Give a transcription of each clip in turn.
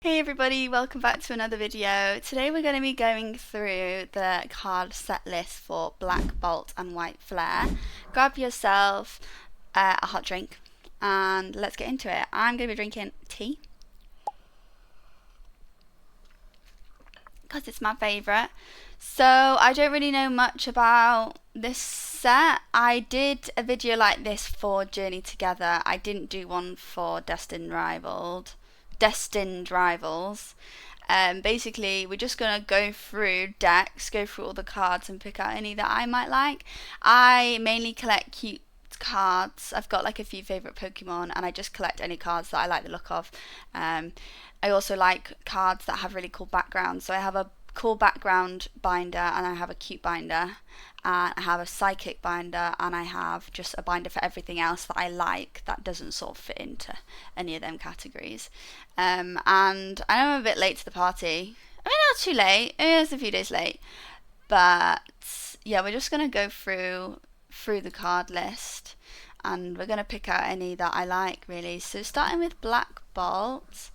Hey everybody, welcome back to another video. Today we're going to be going through the card set list for Black Bolt and White Flare. Grab yourself a hot drink and let's get into it. I'm going to be drinking tea because it's my favourite. So I don't really know much about this set. I did a video like this for Journey Together. I didn't do one for Destined Rivals. Basically, we're just gonna go through decks, go through all the cards, and pick out any that I might like. I mainly collect cute cards. I've got like a few favorite Pokemon, and I just collect any cards that I like the look of. I also like cards that have really cool backgrounds. So I have a cool background binder, and I have a cute binder. I have a psychic binder, and I have just a binder for everything else that I like that doesn't sort of fit into any of them categories. And I know I'm a bit late to the party. I mean, not too late. It's a few days late, but yeah, we're just gonna go through the card list, and we're gonna pick out any that I like really. So starting with Black Bolt,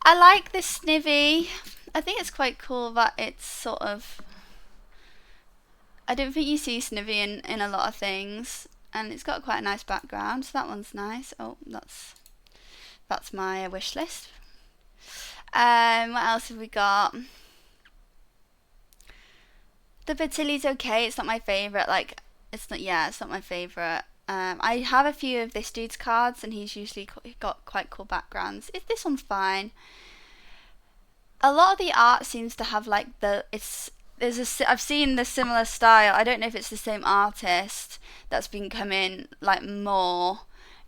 I like this Snivy. I think it's quite cool that it's sort of. I don't think you see Snivy in a lot of things, and it's got quite a nice background, so that one's nice. Oh, that's my wish list. What else have we got? The Batilli's okay. It's not my favorite. Like, it's not my favorite. I have a few of this dude's cards, and he's usually got quite cool backgrounds. This one's fine. A lot of the art seems to have like I've seen the similar style. I don't know if it's the same artist that's been coming like more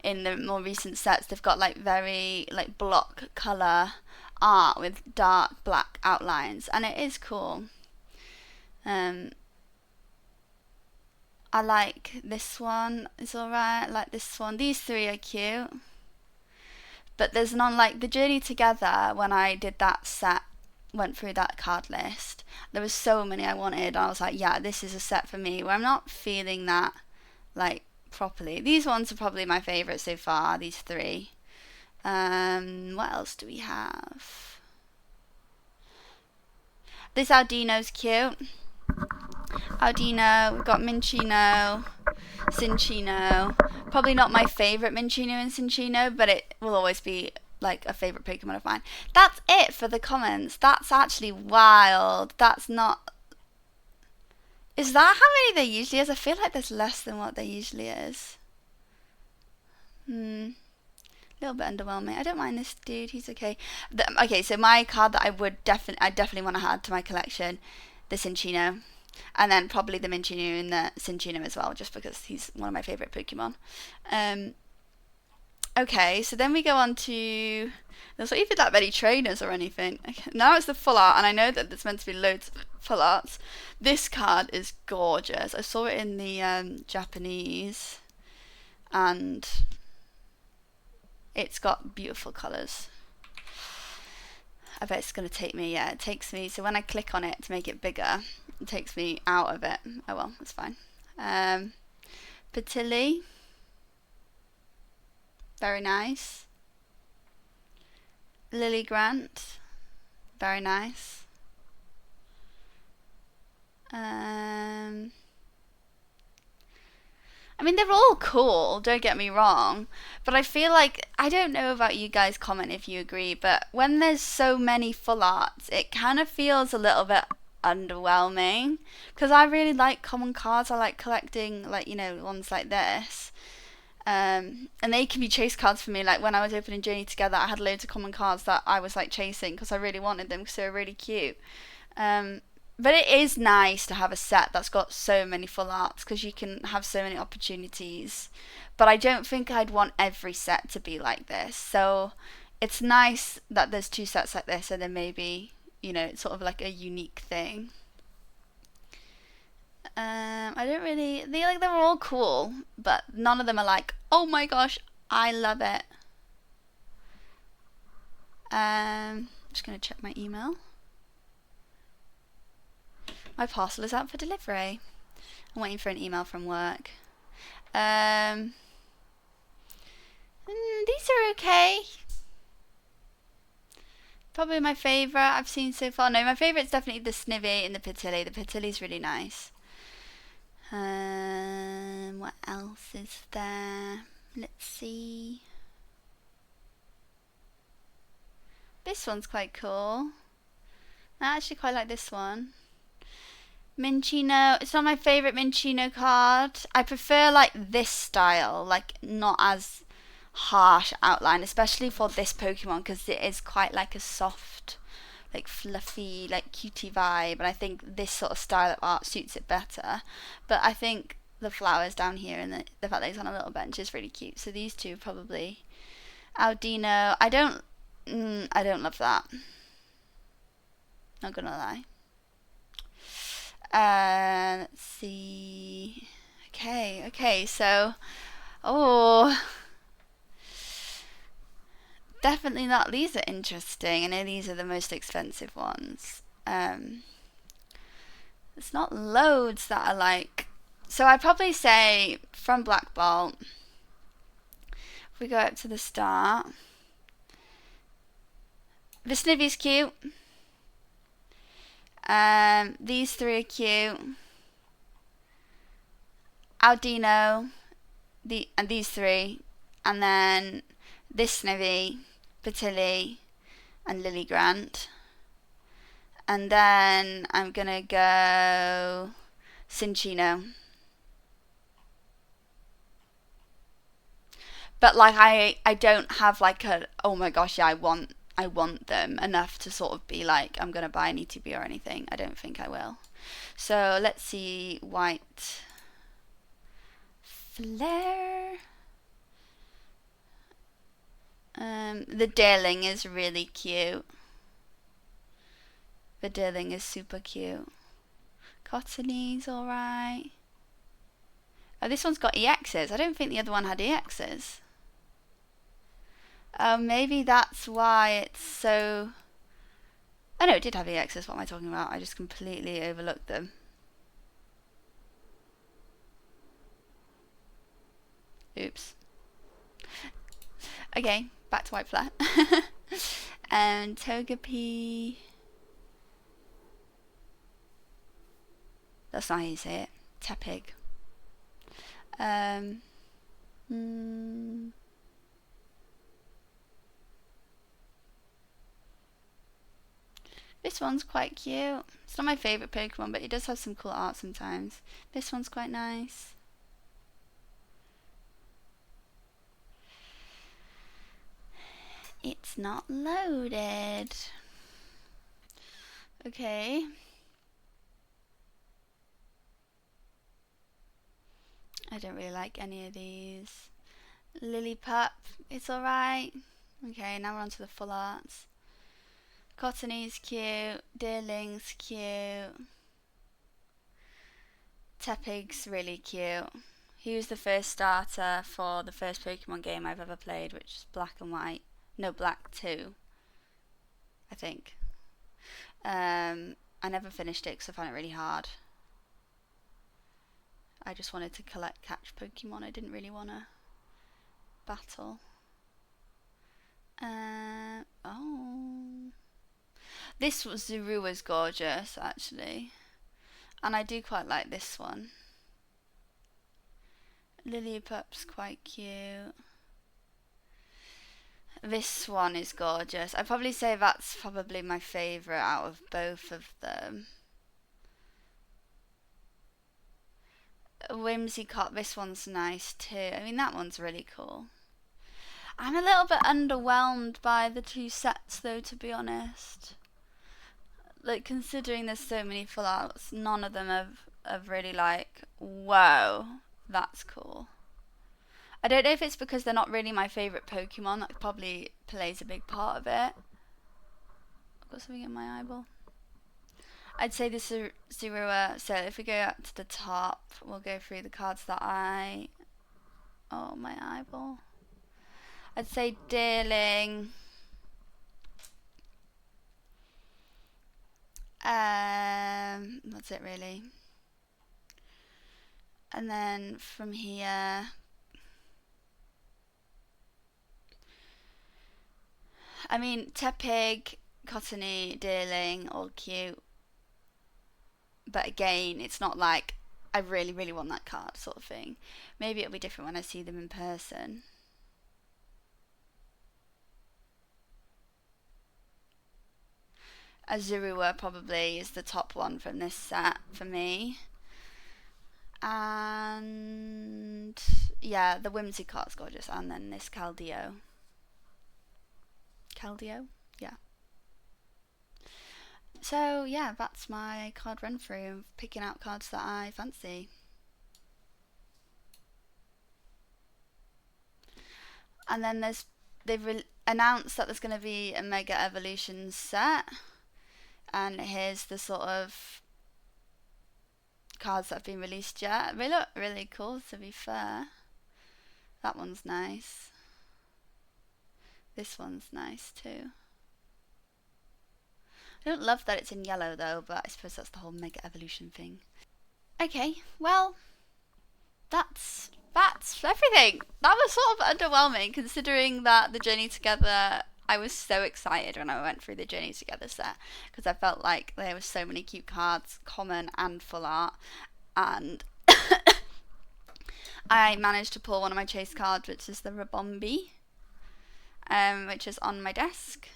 in the more recent sets. They've got like very like block color art with dark black outlines, and it is cool. I like this one. It's alright. I like this one. These three are cute. But there's none like the Journey Together. When I did that set, went through that card list, there was so many I wanted. I was like, yeah, this is a set for me. Where I'm not feeling that like properly. These ones are probably my favourite so far. These three. What else do we have? This Aldino's cute. Aldino, we've got Minccino, Cinccino. Probably not my favourite Minccino and Cinccino, but it will always be like a favourite Pokemon of mine. That's it for the comments. That's actually wild. That's not. Is that how many there usually is? I feel like there's less than what there usually is. A little bit underwhelming. I don't mind this dude. He's okay. Okay, so my card that I definitely want to add to my collection, the Cinccino. And then probably the Minccino and the Cinccino as well, just because he's one of my favourite Pokemon. Okay, so then we go on to. There's not even that many trainers or anything. Okay, now it's the full art, and I know that there's meant to be loads of full arts. This card is gorgeous. I saw it in the Japanese, and it's got beautiful colours. I bet it's going to take me, yeah, it takes me, so when I click on it to make it bigger, it takes me out of it. Oh well, that's fine. Patilli, very nice. Lily Grant, very nice. I mean, they're all cool, don't get me wrong, but I feel like, I don't know about you guys, comment if you agree, but when there's so many full arts, it kind of feels a little bit underwhelming, because I really like common cards. I like collecting, like, ones like this. And they can be chase cards for me. Like when I was opening Journey Together, I had loads of common cards that I was like chasing because I really wanted them because they were really cute. But it is nice to have a set that's got so many full arts because you can have so many opportunities. But I don't think I'd want every set to be like this. So it's nice that there's two sets like this, and then maybe, it's sort of like a unique thing. I don't really. They're all cool, but none of them are like, oh my gosh, I love it. I'm just gonna check my email. My parcel is out for delivery. I'm waiting for an email from work. These are okay. probably my favourite I've seen so far. No, my favourite's definitely the Snivy and the Pitili. The Pitili's really nice. What else is there? Let's see. This one's quite cool. I actually quite like this one. Minccino. It's not my favourite Minccino card. I prefer like this style, like not as harsh outline, especially for this Pokemon because it is quite like a soft, like fluffy, like cutie vibe, and I think this sort of style of art suits it better. But I think the flowers down here and the fact that he's on a little bench is really cute. So these two probably. Audino. I don't love that. Not gonna lie. Let's see. Okay, so, oh, definitely not. These are interesting. I know these are the most expensive ones. It's not loads that I like. So I'd probably say from Black Bolt, if we go up to the start, the Snivy's cute. These three are cute. Audino, and these three, and then this Snivy, Pitili, and Lily Grant. And then I'm gonna go Cinccino. But like I don't have like a, oh my gosh, yeah, I want them enough to sort of be like I'm gonna buy an ETB or anything. I don't think I will. So let's see. White Flare. The Deerling is really cute. The Deerling is super cute. Cottony's alright. Oh, this one's got EXs. I don't think the other one had EXs. Maybe that's why it's so... Oh no, it did have EXs. What am I talking about? I just completely overlooked them. Oops. Okay, back to White Flare. And Togepi. That's not how you say it. Tepig. This one's quite cute. It's not my favourite Pokemon, but it does have some cool art sometimes. This one's quite nice. It's not loaded. Okay. I don't really like any of these. Lillipup, it's alright. Okay, now we're on to the full arts. Cottony's cute. Deerling's cute. Tepig's really cute. He was the first starter for the first Pokemon game I've ever played, which is Black and White. No, Black 2, I think. I never finished it because I found it really hard. I just wanted to catch Pokemon. I didn't really want to battle. Oh. This Zorua gorgeous, actually. And I do quite like this one. Lillipup's quite cute. This one is gorgeous. I'd probably say that's probably my favourite out of both of them. Whimsicott, this one's nice too. I mean, that one's really cool. I'm a little bit underwhelmed by the two sets though, to be honest. Like, considering there's so many full outs, none of them have really like, whoa, that's cool. I don't know if it's because they're not really my favourite Pokemon. That probably plays a big part of it. I've got something in my eyeball. I'd say this is Zorua. So if we go up to the top, we'll go through the cards that oh, my eyeball. I'd say Deerling. That's it really. And then from here, I mean, Tepig, cottony, deerling, all cute. But again, it's not like I really, really want that card sort of thing. Maybe it'll be different when I see them in person. Azurua probably is the top one from this set for me. And yeah, the Whimsicart's gorgeous, and then this Caldeo. Caldeo? Yeah. So yeah, that's my card run through, picking out cards that I fancy. And then they've announced that there's going to be a Mega Evolutions set, and here's the sort of cards that have been released yet. They look really cool, to be fair. That one's nice. This one's nice too. I don't love that it's in yellow though, but I suppose that's the whole Mega Evolution thing. Okay, well, that's everything. That was sort of underwhelming, considering that the Journey Together, I was so excited when I went through the Journey Together set, because I felt like there were so many cute cards, common and full art, and I managed to pull one of my chase cards, which is the Rabombi, which is on my desk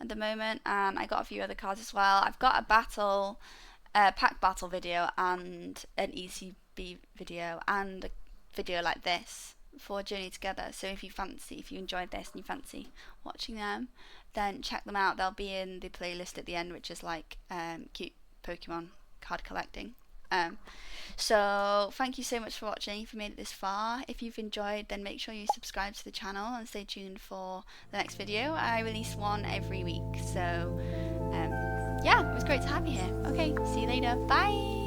at the moment, and I got a few other cards as well. I've got a pack battle video and an ECB video and a video like this for Journey Together. So if you enjoyed this and you fancy watching them, then check them out. They'll be in the playlist at the end, which is like cute Pokemon card collecting. So thank you so much for watching. If you made it this far, if you've enjoyed, then make sure you subscribe to the channel and stay tuned for the next video. I release one every week, so yeah, it was great to have you here. Okay, see you later. Bye.